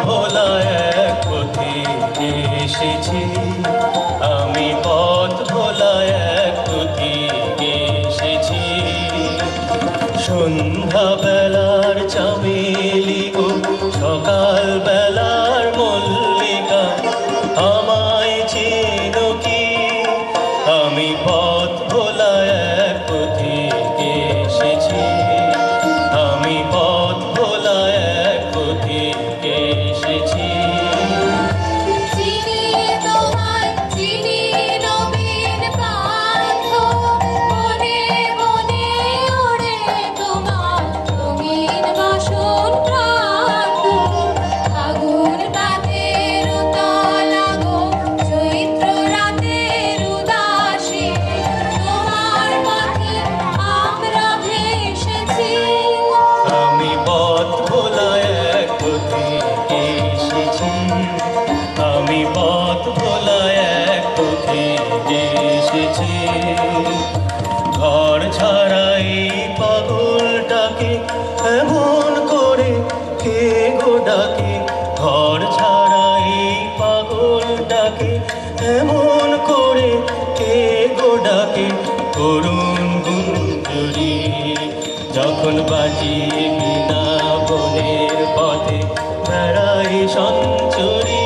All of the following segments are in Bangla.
ভোলা এক পথিকে এসেছি, আমি পথ ভোলা এক পথিকে এসেছি। সন্ধ্যা বেলার চামেলি গো, সকাল বেলার মল্লিকা, আমায় চেনো কি? আমি পথ ভোলা এক পথিকে এসেছি, আমি পথ ভোলা এক পথিকে এসেছি। আমি পথ ভোলা এক পথিকে এসেছি। ঘর ছাড়াই পাগলটাকে এমন করে কে গো ডাকে? ঘর ছাড়াই পাগলটাকে এমন করে কে গো ডাকে? করুণ গুঞ্জরি যখন বাজিয়ে বিনা বনের পথে বেড়াই সঞ্চরি।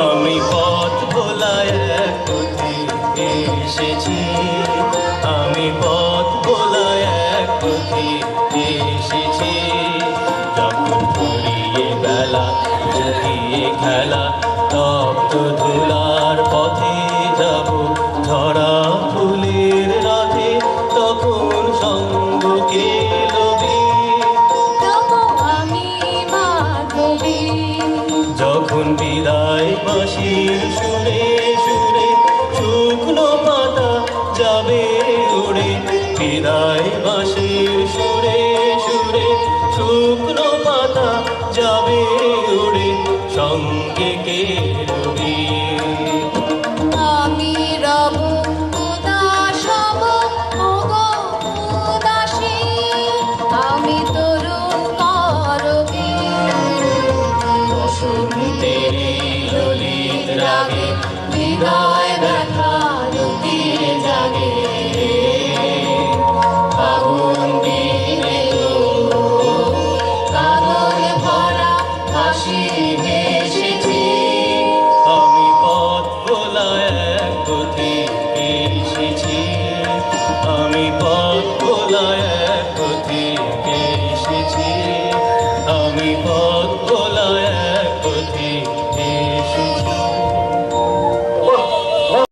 আমি পথ ভোলা এক পথিকে এসেছি, আমি পথ ভোলা এক পথিকে এসেছি। যখন ফুরিয়ে বেলা ফুরিয়ে খেলা, তপ্ত ধুলার পথে যাব ঝরা ফুলের রাতে, তখন সঙ্গ কে লবি? যখন বিদায় বাঁশির সুরে সুরে শুকনো পাতা যাবে উড়ে, বিদায় বাঁশির সুরে সুরে শুকনো পাতা যাবে উড়ে, সঙ্গে কে রবি?